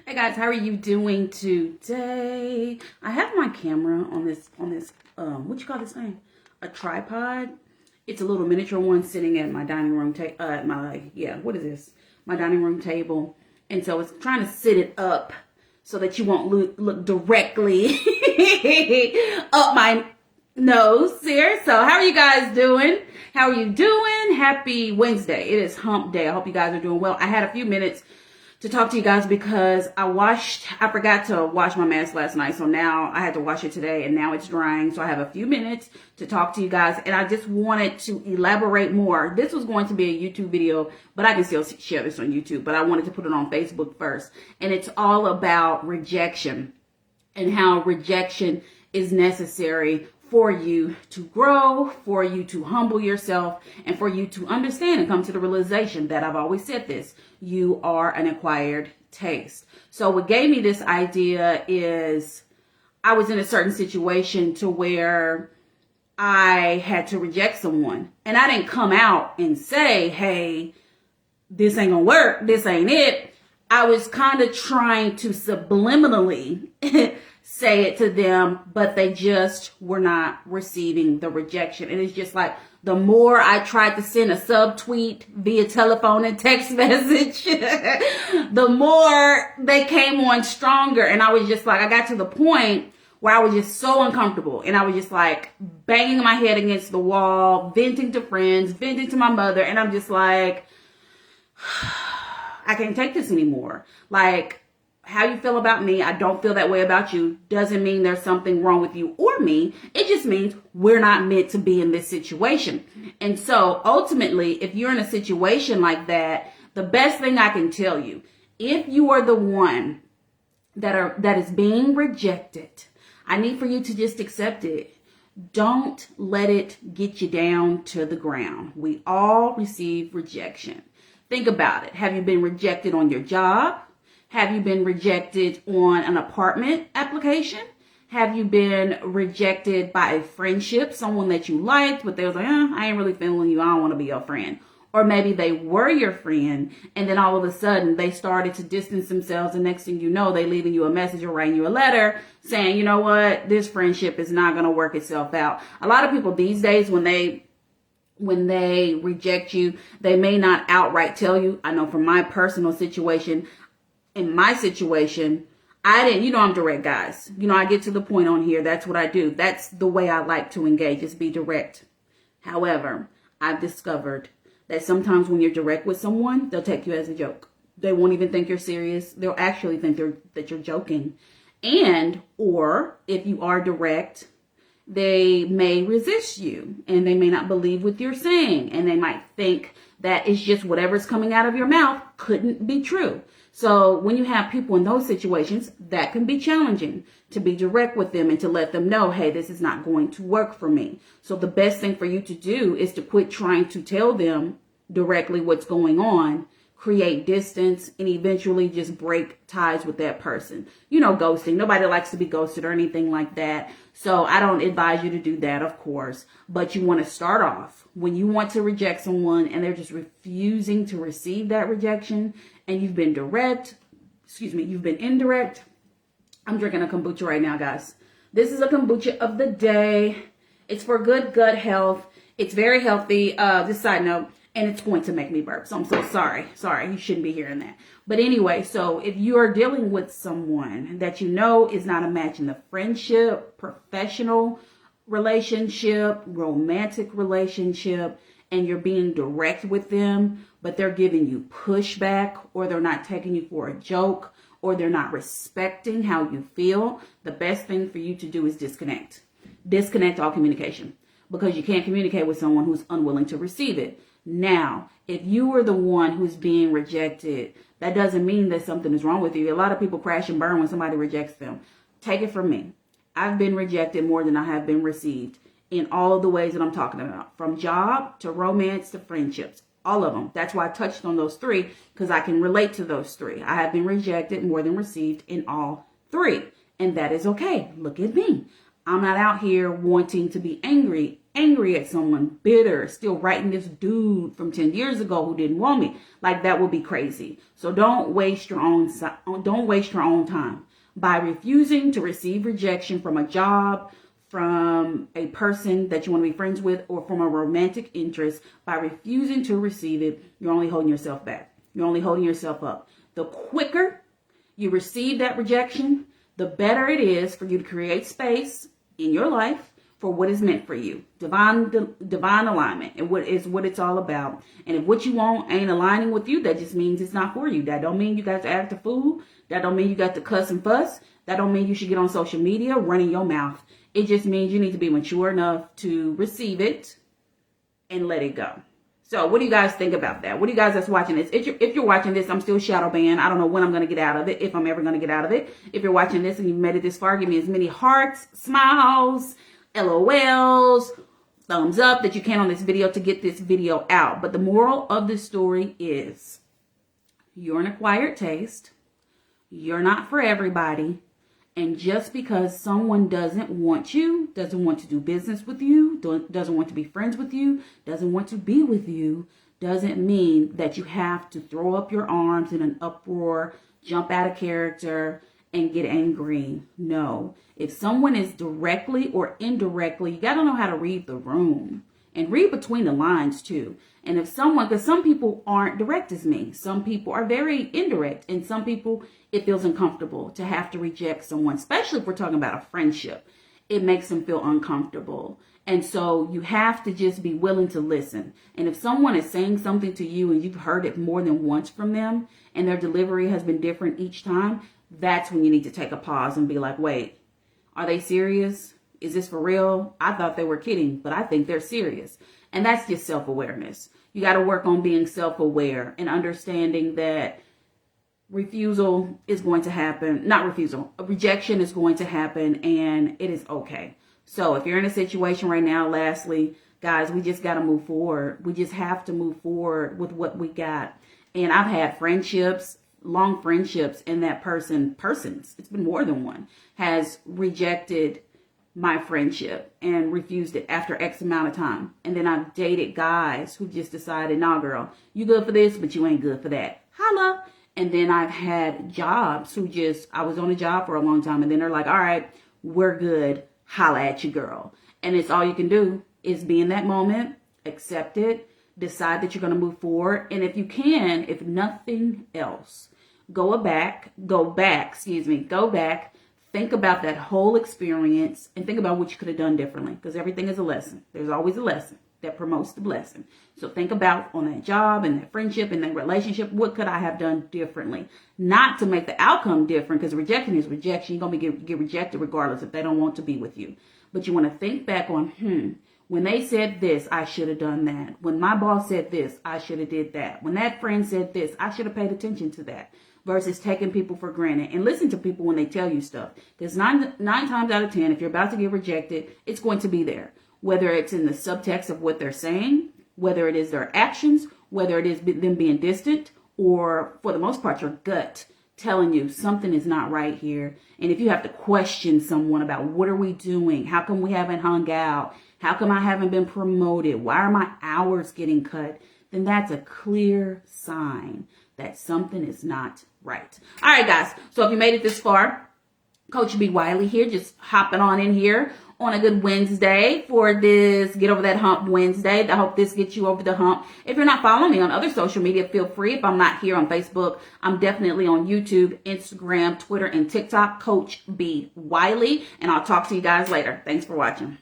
Hey guys, how are you doing today? I have my camera on this what you call this thing? A tripod. It's a little miniature one sitting at my dining room table. What is this? My dining room table. And so it's trying to sit it up so that you won't look directly up my nose here. So how are you guys doing? How are you doing? Happy Wednesday. It is hump day. I hope you guys are doing well. I had a few minutes to talk to you guys because I forgot to wash my mask last night. So now I had to wash it today and now it's drying. So I have a few minutes to talk to you guys and I just wanted to elaborate more. This was going to be a YouTube video, but I can still share this on YouTube, but I wanted to put it on Facebook first. And it's all about rejection and how rejection is necessary for you to grow, for you to humble yourself, and for you to understand and come to the realization that I've always said this, you are an acquired taste. So what gave me this idea is I was in a certain situation to where I had to reject someone. And I didn't come out and say, hey, this ain't gonna work, this ain't it. I was kind of trying to subliminally say it to them, but they just were not receiving the rejection. And it's just like the more I tried to send a subtweet via telephone and text message, the more they came on stronger. And I was just like, I got to the point where I was just so uncomfortable. And I was just like banging my head against the wall, venting to friends, venting to my mother. And I'm just like, I can't take this anymore. Like, how you feel about me, I don't feel that way about you, doesn't mean there's something wrong with you or me. It just means we're not meant to be in this situation. And so ultimately, if you're in a situation like that, the best thing I can tell you, if you are the one that is being rejected, I need for you to just accept it. Don't let it get you down to the ground. We all receive rejection. Think about it. Have you been rejected on your job? Have you been rejected on an apartment application? Have you been rejected by a friendship, someone that you liked, but they was like, I ain't really feeling you. I don't want to be your friend. Or maybe they were your friend, and then all of a sudden they started to distance themselves, and next thing you know, they leaving you a message or writing you a letter saying, you know what, this friendship is not going to work itself out. A lot of people these days, when they reject you, they may not outright tell you. I know from my personal situation, in my situation, I'm direct, guys. I get to the point on here. That's what I do. That's the way I like to engage, is be direct. However, I've discovered that sometimes when you're direct with someone, they'll take you as a joke. They won't even think you're serious. They'll actually think that you're joking. Or if you are direct, they may resist you and they may not believe what you're saying. And they might think that it's just whatever's coming out of your mouth couldn't be true. So when you have people in those situations, that can be challenging to be direct with them and to let them know, hey, this is not going to work for me. So the best thing for you to do is to quit trying to tell them directly what's going on, create distance, and eventually just break ties with that person. Ghosting. Nobody likes to be ghosted or anything like that. So I don't advise you to do that, of course. But you want to start off when you want to reject someone and they're just refusing to receive that rejection, and you've been indirect. I'm drinking a kombucha right now, guys. This is a kombucha of the day. It's for good gut health. It's very healthy. This side note. And it's going to make me burp. So I'm so sorry. Sorry, you shouldn't be hearing that. But anyway, so if you are dealing with someone that you know is not a match in the friendship, professional relationship, romantic relationship, and you're being direct with them, but they're giving you pushback, or they're not taking you for a joke, or they're not respecting how you feel, the best thing for you to do is disconnect. Disconnect all communication, because you can't communicate with someone who's unwilling to receive it. Now, if you are the one who's being rejected, that doesn't mean that something is wrong with you. A lot of people crash and burn when somebody rejects them. Take it from me. I've been rejected more than I have been received in all of the ways that I'm talking about, from job to romance to friendships, all of them. That's why I touched on those three, because I can relate to those three. I have been rejected more than received in all three, and that is okay. Look at me. I'm not out here wanting to be angry angry at someone, bitter, still writing this dude from 10 years ago who didn't want me. Like, that would be crazy. So don't waste your own time by refusing to receive rejection from a job, from a person that you want to be friends with, or from a romantic interest. By refusing to receive it, you're only holding yourself back. You're only holding yourself up. The quicker you receive that rejection, the better it is for you to create space in your life for what is meant for you. Divine alignment and what it's all about. And if what you want ain't aligning with you, that just means it's not for you. That don't mean you got to act a fool. That don't mean you got to cuss and fuss. That don't mean you should get on social media running your mouth. It just means you need to be mature enough to receive it and let it go. So what do you guys think about that? What do you guys that's watching this? If you're watching this, I'm still shadow banned. I don't know when I'm going to get out of it, if I'm ever going to get out of it. If you're watching this and you've made it this far, give me as many hearts, smiles, LOLs, thumbs up that you can on this video to get this video out. But the moral of this story is you're an acquired taste. You're not for everybody. And just because someone doesn't want you, doesn't want to do business with you, doesn't want to be friends with you, doesn't want to be with you, doesn't mean that you have to throw up your arms in an uproar, jump out of character, and get angry. No. If someone is directly or indirectly, you got to know how to read the room and read between the lines too. And if someone, because some people aren't direct as me, some people are very indirect, and some people, it feels uncomfortable to have to reject someone, especially if we're talking about a friendship. It makes them feel uncomfortable. And so you have to just be willing to listen. And if someone is saying something to you and you've heard it more than once from them and their delivery has been different each time, that's when you need to take a pause and be like, wait, are they serious? Is this for real? I thought they were kidding, but I think they're serious. And that's just self-awareness. You got to work on being self-aware and understanding that refusal is going to happen. Not refusal, rejection is going to happen, and it is okay. So if you're in a situation right now, lastly, guys, we just got to move forward. We just have to move forward with what we got. And I've had friendships, long friendships, and that persons, it's been more than one, has rejected my friendship and refused it after X amount of time. And then I've dated guys who just decided, nah, girl, you good for this, but you ain't good for that. Holla. And then I've had jobs who I was on a job for a long time, and then they're like, all right, we're good. Holla at you, girl. And it's all you can do is be in that moment, accept it, decide that you're going to move forward. And if you can, if nothing else, go back, think about that whole experience and think about what you could have done differently, because everything is a lesson. There's always a lesson that promotes the blessing. So think about on that job and that friendship and that relationship, what could I have done differently? Not to make the outcome different, because rejection is rejection. You're going to get rejected regardless if they don't want to be with you. But you want to think back on, when they said this, I should have done that. When my boss said this, I should have did that. When that friend said this, I should have paid attention to that. Versus taking people for granted. And listen to people when they tell you stuff. Because nine times out of 10, if you're about to get rejected, it's going to be there. Whether it's in the subtext of what they're saying, whether it is their actions, whether it is them being distant, or for the most part, your gut telling you something is not right here. And if you have to question someone about what are we doing? How come we haven't hung out? How come I haven't been promoted? Why are my hours getting cut? Then that's a clear sign that something is not right. All right, guys. So if you made it this far, Coach B. Wiley here, just hopping on in here on a good Wednesday for this Get Over That Hump Wednesday. I hope this gets you over the hump. If you're not following me on other social media, feel free. If I'm not here on Facebook, I'm definitely on YouTube, Instagram, Twitter, and TikTok, Coach B. Wiley. And I'll talk to you guys later. Thanks for watching.